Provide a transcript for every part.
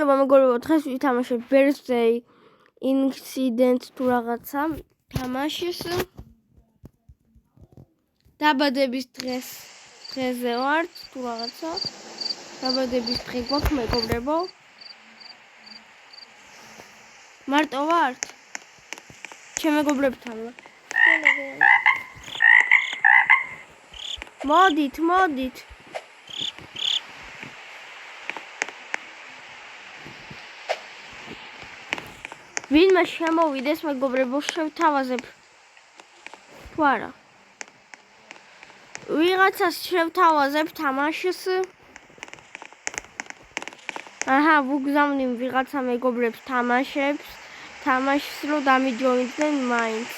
მეგობრებო, დღეს ვითამაშებ birthday incident თუ რაღაცა თამაშის. დაბადების დღეზე ვართ თუ რაღაცა. დაბადების დღე გვაქვს მეგობრებო. მარტო ვართ? ჩემ მეგობრებთან ვარ. მოდით. ვინმე შემოვიდეს მეგობრებო, შევთავაზებ. თუ არა. ვიღაცას შევთავაზებ თამაშს. აჰა, ვუგზავნიმ ვიღაცა მეგობრებს თამაშს რომ დამიჯოინდნენ მაინც.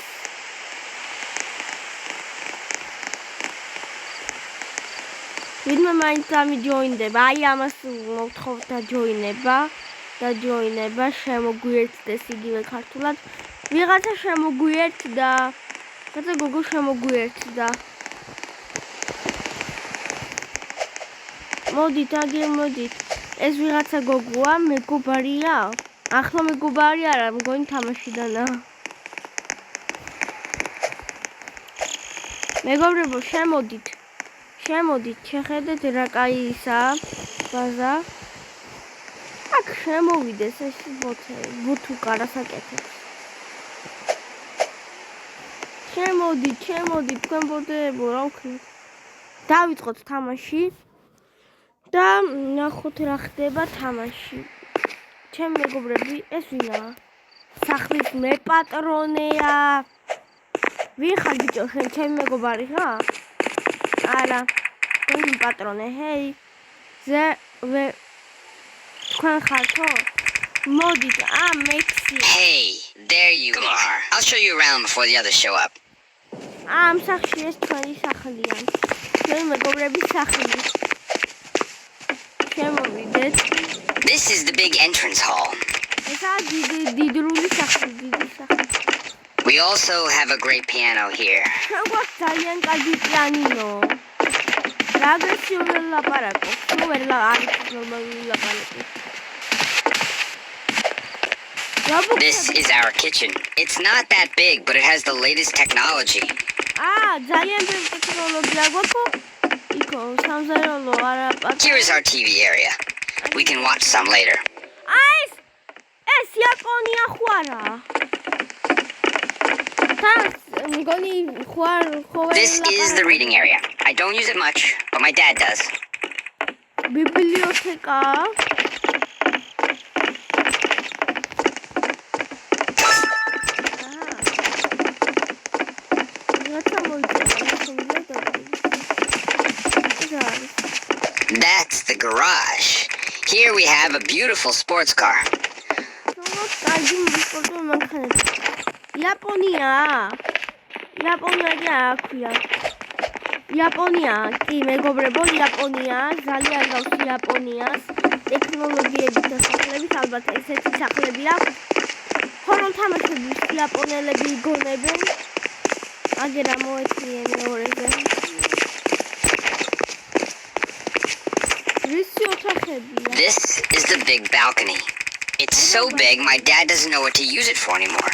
ვინმე მაინც დამიჯოინდება, აი ამას მოვთხოვ დაჯოინება, შემოგვიერთდეს იგივე ქართულად. ვიღაცა შემოგვიერთდა, რაღაცა გოგო შემოგვიერთდა. მოდით. ეს ვიღაცა გოგოა, მეგობარია? ახლა მეგობარი არა, მგონი თამაშიდანა. მეგობრებო, შემოდით, შეხედეთ რა კაისაა ბაზა. აქ შემოვიდეს ეს ბუთუკა რასაკეთებს. შემოდით, თქვენ ბოდეებო, რა ვქნით. დავიწყოთ თამაში და ნახოთ რა ხდება თამაში. ჩემი მეგობრები, ეს ვინაა? სახლის მეპატრონეა. ვინ ხარ ბიჭო, შენ ჩემი მეგობარი ხარ? არა. თქვენი პატრონე, ჰეი. თქვენ ხართო? მოდით, მექსი. Hey, there you are. I'll show you around before the others show up. ამ სახლში ეს თქვენი სახლია. თქვენი მეგობრების სახლი. შემოვიდეთ. This is the big entrance hall. ესაა დიდრული სახლი. We also have a great piano here. გვაქვს ძალიან კარგი პიანინო. რა აგრესიული ლაპარაკო. თუ ვერ არის ნორმალური ლაპარაკი. This is our kitchen. It's not that big, but it has the latest technology. ძალიან ბევრი ტექნოლოგია გვაქვს. იქო, სამზარეულო არა პატარა. Here is our TV area. We can watch some later. ეს იაპონია ხوارა. This is the reading area. I don't use it much, but my dad does. ბიბლიოთეკა. That's the garage. Here we have a beautiful sports car. იაპონია, კი მეგობრებო, იაპონია, ძალიან გავს იაპონიას. ტექნოლოგიებით და სახლებით, ალბათ ესეთი სახლები აქვს. ხოლმე თამაშების იაპონელები იგონებენ. აგერა მოეწიენ მეორეზე. This is the big balcony. It's so big, my dad doesn't know what to use it for anymore.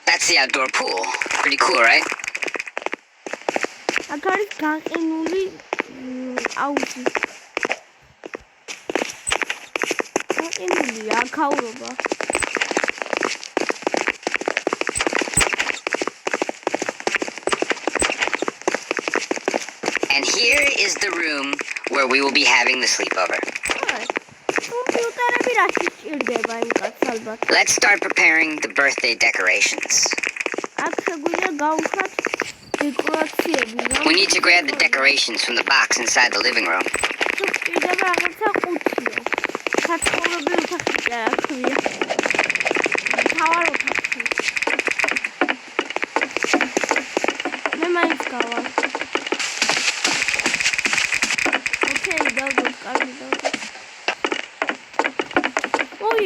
That's the outdoor pool. Pretty cool, right? And here is the room where we will be having the sleepover. Let's start preparing the birthday decorations. We need to grab the decorations from the box inside the living room.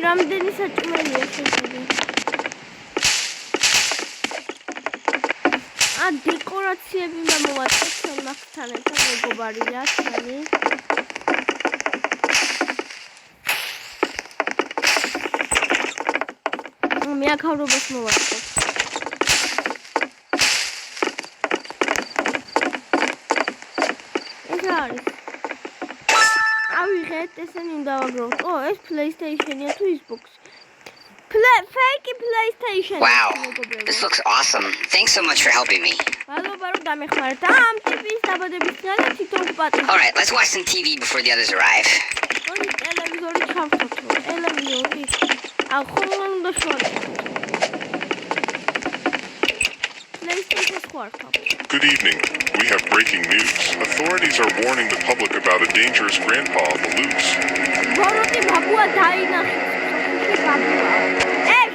რამდენი საჭმელია შეხედე. დეკორაციები მომავალ ჩვენ მაგთან ერთად მეგობარია ჩვენი. მეაქავრობას მოვაწყობ. ეს რა არის? ავიღეთ, ესენი უნდა ვაგროვოთ. ეს PlayStation-ია თუ Xbox? Fake PlayStation. Wow, this looks awesome. Thanks so much for helping me. მადლობა რომ დამეხმარეთ. ამ ტიპის დაბადების დღეა თვითონ გპატივ. All right, let's watch some TV before the others arrive. ორი ტელევიზორი ჩავთვალო. ტელევიზორი. ახლა უნდა შევაკეთო. PlayStation სხوارთავ. Good evening. We have breaking news. Authorities are warning the public about a dangerous grandpa on the loose. ბოროტი ბაბუა დაინახეს. ბაბუა.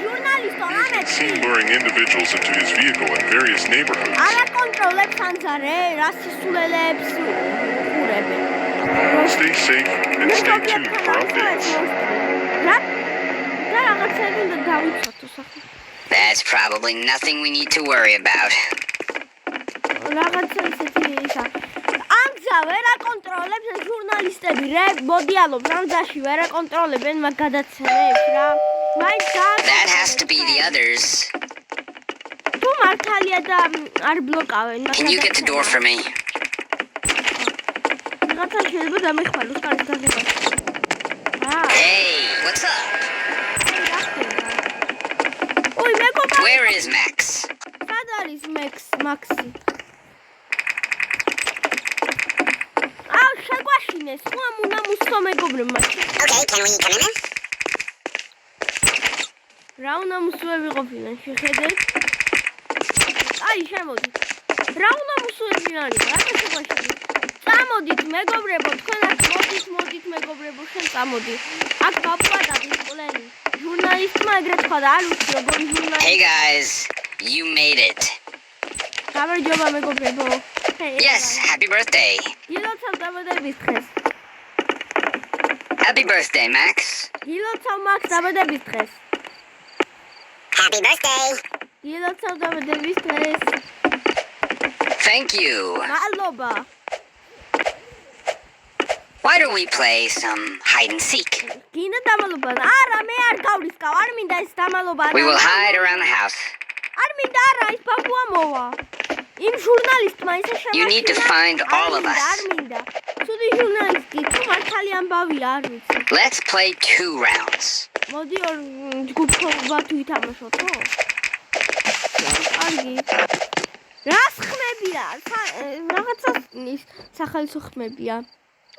ჟურნალისტო, რამე? Seen luring individuals into his vehicle in various neighborhoods. არა კონტროლებს ანძარე, რა სისულელებს ხურები. Stay safe and stay tuned for updates. რა? და რაღაცები უნდა დავიცვათო სახე. That's probably nothing we need to worry about. რაღაცა ისეთი ისა. ამძა ვერ აკონტროლებს ჟურნალისტები, რა მოდიალობს ამძაში ვერ აკონტროლებენ მაგ გადაცემებს რა. That has to be the others. თუ მართალია და არ ბლოკავენ. Can you get the door for me? რაღაცა შეიძლება დამეხმაროს კარის დაგება. Hey, what's up? ой, მეგობრებო. Where is Max? სად არის მაქსი? შეგვაშინეს, ხო ამ უნდა მუსო მეგობრებმა. Okay, can we come in? რა უნდა მუსოები ყოფილან, შეხედეთ? აი, შემოდით. რა უნდა მუსოები არის? რატო შეგვაშინეს? წამოდით მეგობრებო, თქვენ აქ მოდით მეგობრებო, შენ წამოდი. აქ ბაბუა დადისკოლენი. ჟურნალისტმა ეგრეთ თქვა და არ ვიცი როგორი ჟურნალისტი. Hey guys, you made it. გამარჯობა მეგობრებო. Yes, happy birthday. გილოცავ დაბადების დღეს. Happy birthday, Max. გილოცავ მაქს დაბადების დღეს. Happy birthday. გილოცავ დაბადების დღეს. Thank you. მადლობა. Why don't we play some hide and seek? გინდა დამალობა. არა, მე არ გავრისკავ. არ მინდა ეს დამალობა. We will hide around the house. არ მინდა არა, ის ბაბუა მოვა. იმ ჟურნალისტმა ისე შემაშინა. You need to find all of us. არ მინდა. ცუდი ჟურნალისტი, თუ მართალი ამბავია, არ ვიცი. Let's play 2 rounds. მოდი ორ ჯგუფობა თუ ითამაშოთ, ხო? კარგი. რას ხმებია? რაღაცა ის სახალხო ხმებია.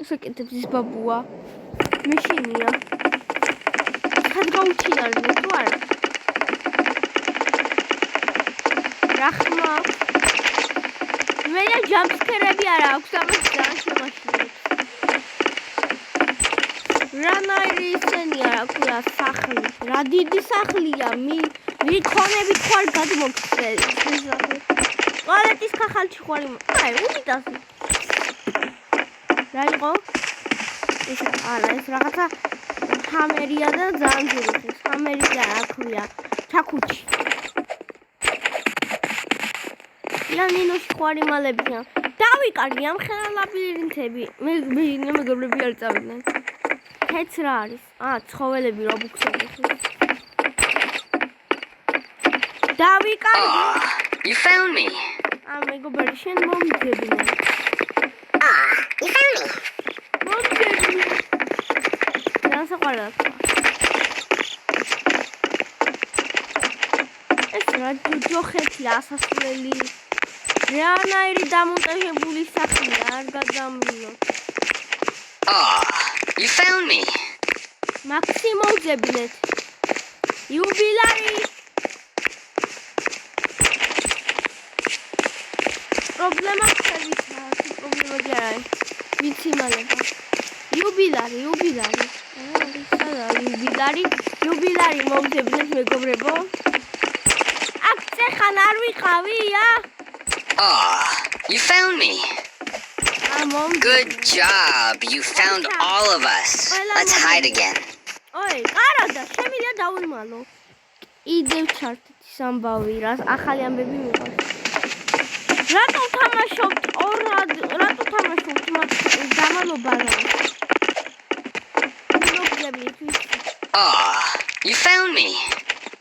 შეკეთებს ის ბაბუა. მეშინია. ხან გაუჩინარნე თუ არა? რა ხმა? მე ჯამპსკერები არა აქვს ამას ძალიან შემაშინებს. რანაირი ისენია, რა ქვია, სახლი. რა დიდი სახლია, მიქონებით ხარ გადმოქცე. ტუალეტის ხახალში ხარ იმ. აი, უნიტაზი. რა იყო? ეს არა, ეს რაღაცა ჰამერია და ძალიან ძვირი. ჰამერი და რა ქვია, ჩაკუჩი. ნინოში ხარი მალებია. დავიკარგი ამ ხელა ლაბირინთები. მე მეგობრები არ წავიდნენ. ხეც რა არის? ცხოველები რობუქსები. დავიკარგი. You found me. მეგობრები შენ მომიძებინე. You found me. მომიძებინე. განსაყარად. ეს რა ჯოხეთია ასასვლელი. რანაირი დამონტაჟებული სახლია, არ გაგამრიო. You found me. მაქსიმოუძებინეთ. იუბილარი. პრობლემა ხერვისა, პრობლემა კი არა. ვიცი მალება. იუბილარი. იუბილარი მოუძებინეთ მეგობრებო. აქ წეხან არ ვიყავია? You found me. Good job. You found all of us. Let's hide again. ой, კარადა, შემიძლია დავიმალო. კიდევ ჩართით სამბავი, რას ახალი ამბები მიყვარს. რატო თამაშობთ მათ დამალობა რა? You found me.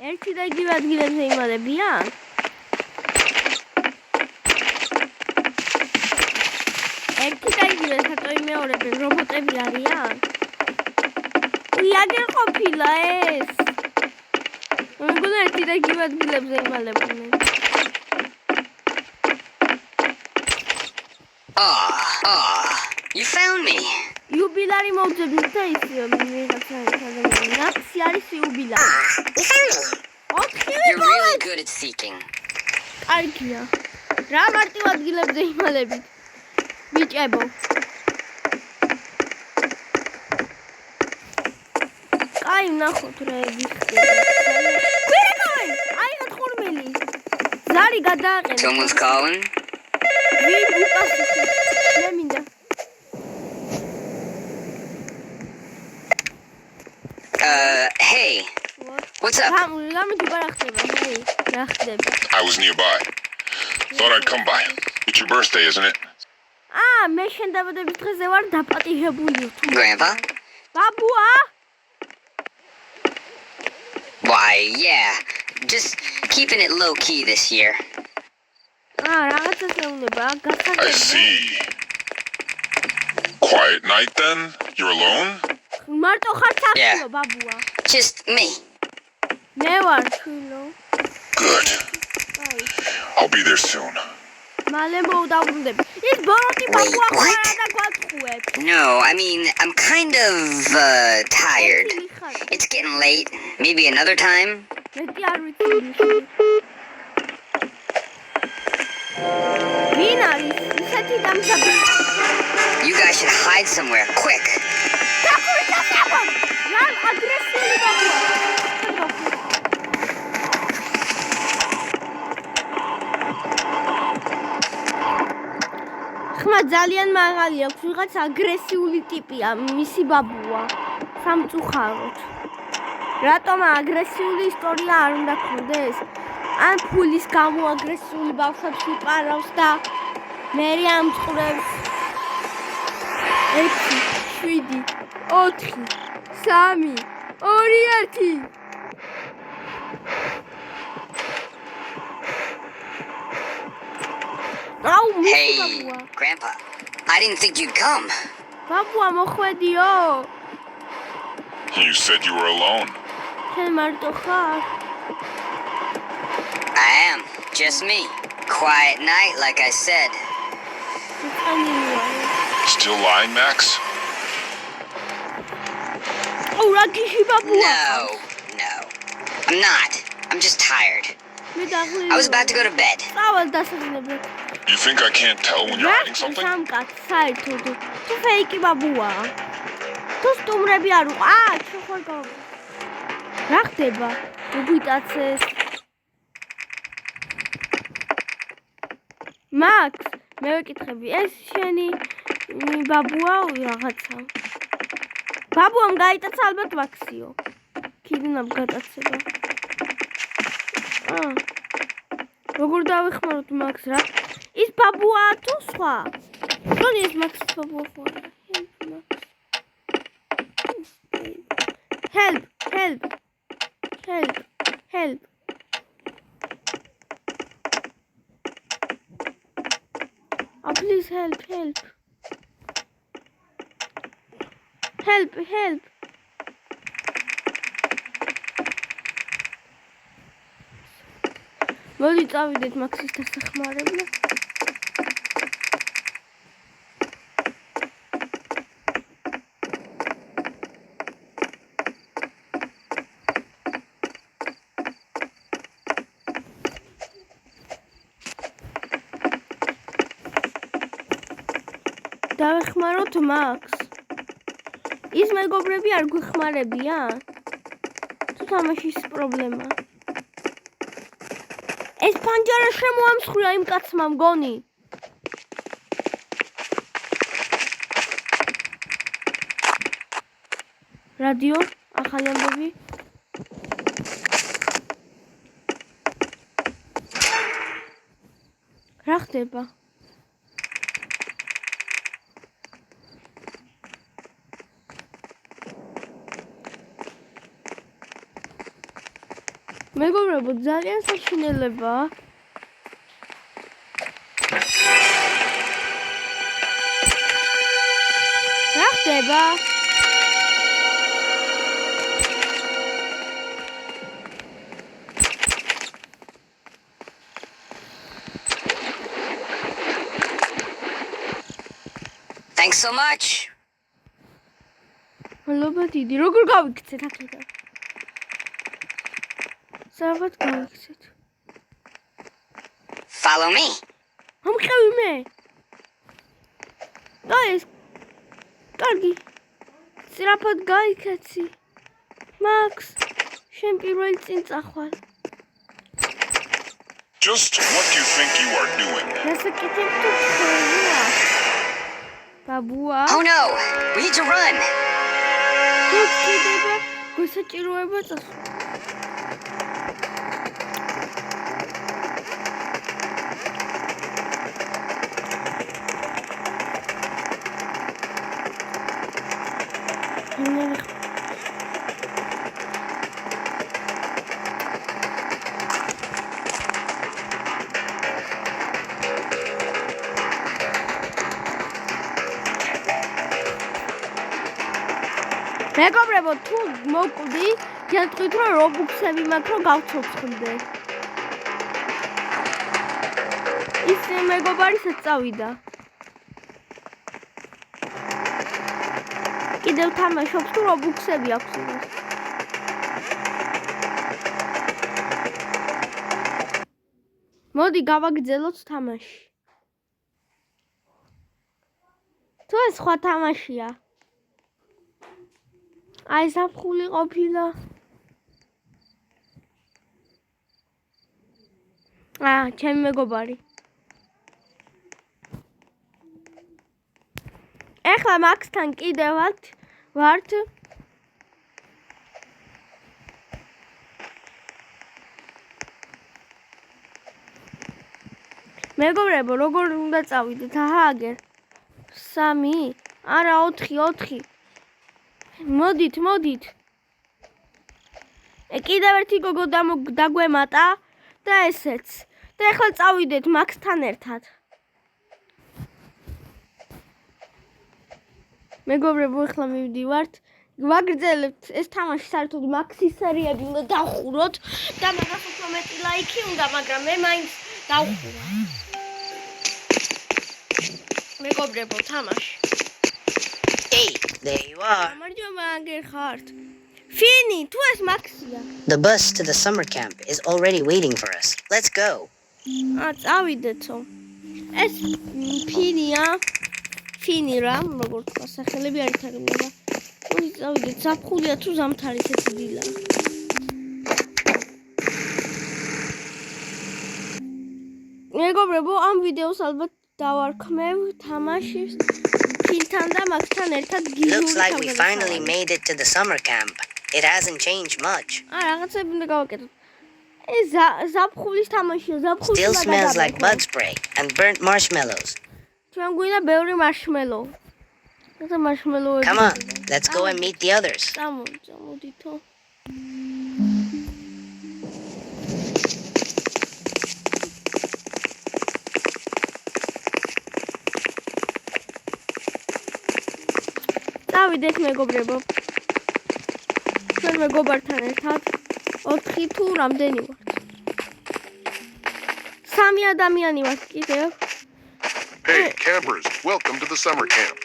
ერთი და იგივე ადგილებზე იმალებიან? ერთი და იგივე სატოი მეორები რობოტები არიან? იაგერ ყოფილა ეს. მეგონა ერთი და იგივე ადგილებზე იმალებიან. You found me. იუბილარი მოვძებნით და ის რაღაცა ადამიანი. ნახსი არის იუბილარი. You found me. ოთხივე You're really good at seeking. კარგია. რა მარტივ ადგილებზე იმალებით. ბიჭებო. აი ნახოთ რა იგიხდება. ვირეკავენ! აიღეთ ხურმელი. ზარი გადააყენე. Someone's calling. ვინ უპასუხე? მე მინდა. Hey. What's up? I was nearby. Thought I'd come by. It's your birthday, isn't it? Grandpa? Babua? Why, yeah. Just keeping it low key this year. I see. Quiet night then? You're alone? Yeah. Just me. Good. I'll be there soon. Wait, what? No, I mean, I'm kind of, tired. It's getting late. Maybe another time? You guys should hide somewhere, quick. ხმა ძალიან მაღალი აქვს, ვიღაც აგრესიული ტიპია, მისი ბაბუა. სამწუხაროდ. რატომ აგრესიული ისტორია არ უნდა გქონდეს? ან ფულის გამო აგრესიული ბავშვებს უყარავს და მე ამწყურებს 6, 7, 4, 3, 2, 1. Hey, Grandpa. I didn't think you'd come. Babua, მოხვედიო. You said you were alone. I am. Just me. Quiet night, like I said. Still lying, Max? No. I'm not. I'm just tired. I was about to go to bed. You think I can't tell when you're hiding something? Tu fake babua. Tu სტუმრები არ უყ. შეხარ გა. რა ხდება? უგვიტაცეს. მაქს, მე ვეკითხები, ეს შენი ბაბუა რაღაცა. ბაბუამ გაიტაცა ალბათ მაქსიო. კიდნაბ გადაცება. როგორ დავეხმაროთ მაქს რა? ის ბაბუაა თუ სხვა? როდი ეს მაქს ბაბუა ხო? Help. Oh, please help. Help. მოდი წავიდეთ მაქსის დასახმარებლად. დავეხმაროთ მაქს. ის მეგობრები არ გვეხმარებიან? თუ თამაშის პრობლემა. ეს პანჯარა შემოამსხვრია იმ კაცმა მგონი. რადიო, ახალი ამბები. რა ხდება? მეგობრებო, ძალიან საშინელებაა. რა ხდება? Thanks so much. მადლობა დიდი. როგორ გავიქცეთ აქედან? საერთოდ გავიქცეთ. Follow me. მომყევი მე. ეს კარგი. სწრაფად გაიქცი. მაქს, შენ პირველი წინ წახვალ. Just what do you think you are doing? დასაკეთებ თუ ხოია. ბაბუა. Oh no, we need to run. გქედება გასაჭიროება წასვლა. მეგობრებო, თუ მოკვდი, გეტყვით რომ რობუქსები მაქვს რომ გავცოცხლდე. ის მეგობარისაც წავიდა. კიდევ თამაშობს თუ რობუქსები აქვს იმას. მოდი გავაგრძელოთ თამაში. თუ ეს სხვა თამაშია. აი საფხული ყოფილა. ჩემი მეგობარი. ეხლა მაქსთან კიდევ ვართ. მეგობრებო, როგორ უნდა წავიდეთ? აჰა, აგერ. 3, არა 4. მოდით. კიდევ ერთი გოგო დაგვემატა და ესეც. და ეხლა წავიდეთ მაქსთან ერთად. მეგობრებო, ეხლა მივდივართ. ვაგრძელებთ ეს თამაში საერთოდ მაქსის სერიები უნდა დავხუროთ და მაგას უფრო მეტი ლაიქი უნდა, მაგრამ მე მაინც დავხურა. მეგობრებო, თამაში. Hey, there you are. გამარჯობა, აგერ ხართ. ფინი, თუ ეს მაქსია. The bus to the summer camp is already waiting for us. Let's go. წავიდეთო. ეს ფინია. ფინი რა, როგორ თქვა, სახელები არ ითარგმნება. მოდი წავიდეთ, საფხულია თუ ზამთარი ესეთი დილა. მეგობრებო, ამ ვიდეოს ალბათ დავარქმევ თამაშის ფინთან და მაქსთან ერთად გიგური. Looks like we finally made it to the summer camp. It hasn't changed much. რაღაცები უნდა გავაკეთოთ. ეს ზაფხულის თამაშია, ზაფხულში Still smells like bud spray and burnt marshmallows. ჩვენ გვინდა ბევრი მარშმელო. და მარშმელოები. Come on, let's go and meet the others. წამოდითო. წავიდეთ მეგობრებო. ჩვენ მეგობართან ერთად 4 თუ რამდენი ვართ? 3 ადამიანი ვართ კიდევ. Hey, campers, welcome to the summer camp.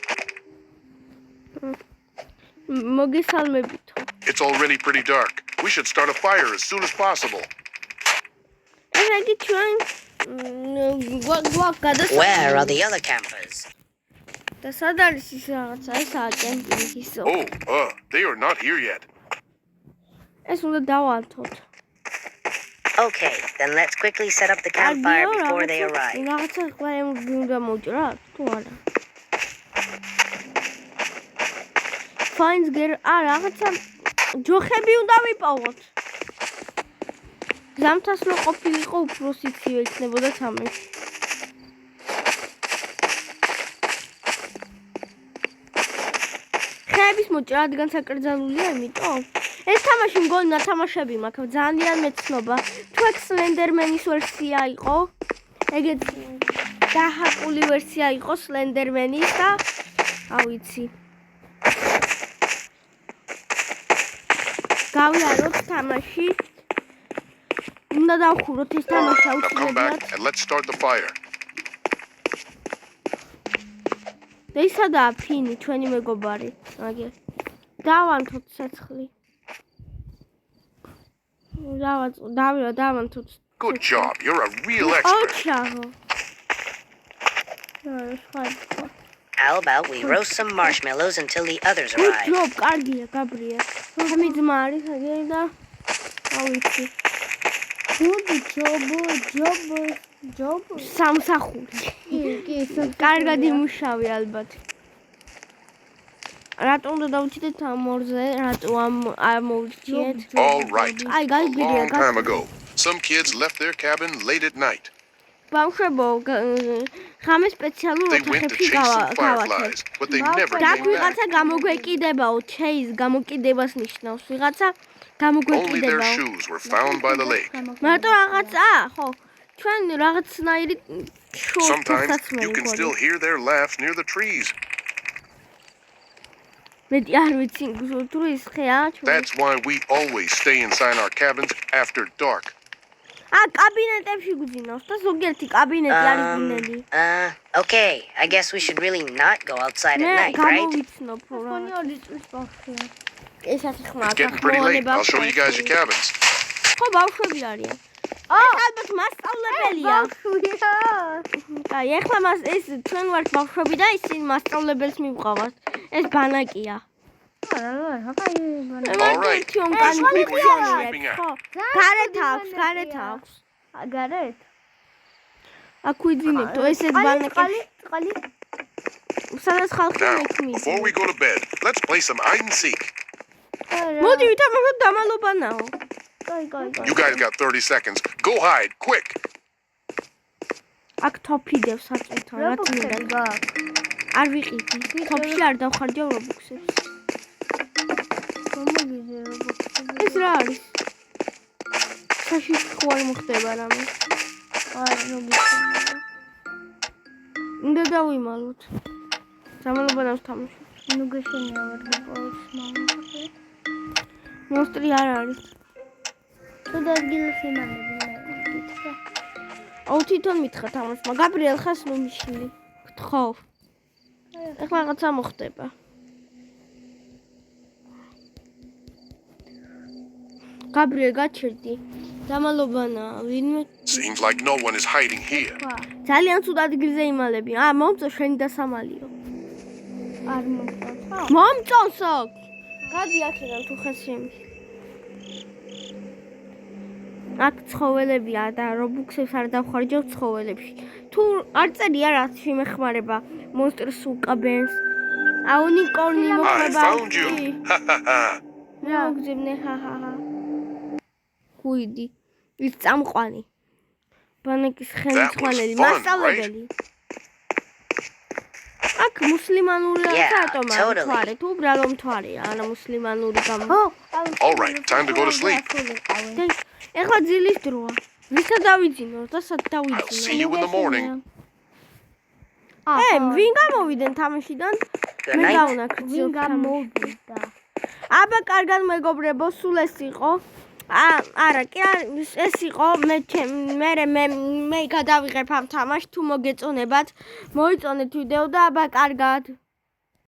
მოგესალმებითო. It's already pretty dark. We should start a fire as soon as possible. ეგრეთი ჩვენ გადასა. Where are the other campers? და სად არის ის რაღაცა, ესაა კემპინგი ისო. Oh, they are not here yet. ეს უნდა დავალთოთ. Okay, then let's quickly set up the campfire before they arrive. რაღაცა ყველა უნდა მოჭრა, თუ არა. Finds get რაღაცა ჯოხები უნდა ვიპოვოთ. ზამთარსლო ყოფილიყო უფრო სიცივე იქნებოდა თამაში. ხეების მოჭრა, რადგან საკრძალულია, იმიტომ. ეს თამაში მგონი ნათამაშები მაქვს, ძალიან მეცნობა. თუ ეგ სლენდერმენის ვერსია იყო, ეგეც დაჰაკული ვერსია იყო სლენდერმენის და ავიცი. გავიაროთ თამაში. უნდა დავხუროთ ეს თამაში Now come აუცილებლად. back and let's start the fire. და ისადაა ფინი, ჩვენი მეგობარი. აგერ. დავანთოთ ცეცხლი. დავანთოთ. Good job. You're a real expert. ოჩაღო. How about we roast some marshmallows until the others Good arrive? job, კარგია, გაბრია. სამი ძმა არის აგერ და ავიცი. Job. სამსახური. კი, კარგად იმუშავე ალბათ. რატომ უნდა დავუჩიდეთ ამ ორზე? რატო ამოვირჩიეთ? All right. აი, A გაიგებია, long time ago, some kids left their cabin late at night. ბავშვებო, ხამე სპეციალურ They went to ოთახებში chase some გავაკეთეთ. fireflies, but they never და came back. ვიღაცა გამოგვეკიდებაო, chase გამოკიდებას ნიშნავს. ვიღაცა Only their გამოგვეკიდებაო. shoes were found by the lake. მარტო რაღაცა, ხო? ჩვენ რაღაცნაირი Sometimes you can still hear their laughs near the trees. მეტი არ ვიცი, თუ ის ხეა ჩვენ. That's why we always stay inside our cabins after dark. კაბინეტებში გვძინავს და ზოგიერთი კაბინეტი არის ბინელი. Okay. I guess we should really not go outside at მე night, right? გამოვიცნობ რა. ესაც ხმა It's getting pretty late. I'll show you guys your cabins. ხო, ბავშვები არიან. ეს ალბათ მასწავლებელია. აი, ეხლა ეს ჩვენ ვართ ბავშვები და ისინი масწავლებელს მივყავართ. ეს ბანაკია. All right. This will be where you're sleeping at. გარეთ აქვს. გარეთ? აქ ვიძინებთ, ესეც ბანაკი. სადაც ხალხი Now, მექმის. before we go to bed, let's play some hide and seek. მოდი ვითამაშოთ დამალობანაო. You guys got 30 seconds. Go hide, quick. აქ თოფიდევ საწეთო, რა თქმა არ ვიყიდი. თოფში არ დავხარჯავ რობუქსებს. ეს რა არის? საშიში ხო არ მოხდება რამე. უნდა დავიმალოთ. დამალობანავს თამაშობ. მონსტრი არ არის. აუ თვითონ მითხრა თამაშმა. გაბრიელ ხას ნუ მიშლი. გთხოვ. ეხლა რაღაცა მოხდება. გაბრიელ გაჩერდი. დამალობანა ვინმე Seems like no one is hiding here. ძალიან ცუდ ადგილზე იმალები. მომწო შენი დასამალიო. არ მომწონს. მომწონსო. გადი აქედან თუ ხეს შემი. აქ ცხოველებია და რობუქსებს არ დავხარჯავ ცხოველებში. თუ არ წერია რა შემეხმარება მონსტრს უკაბენს. აუნიკორნი I მოხდება. found you. Ha ha ha. მოგძებნე ჰაჰაჰა. გუიდი. ის წამყვანი. ბანაკის ხელმძღვანელი, მასწავლებელი. აქ მუსლიმანური რატომა მთვარე, თუ უბრალო მთვარეა, არა მუსლიმანური გამო. All right, time to go to sleep. ეხლა ძილის დროა. ვისა დავიძინო და სად I'll see დავიძინო? you in the morning. ვინ გამოვიდნენ თამაშიდან? Good მე night. გავნაქრწილ გამოვიდა. აბა კარგად მეგობრებო, სულ ეს იყო. არა, კი ეს იყო მე გადავიღებ ამ თამაშს თუ მოგეწონებათ, მოიწონეთ ვიდეო და აბა კარგად.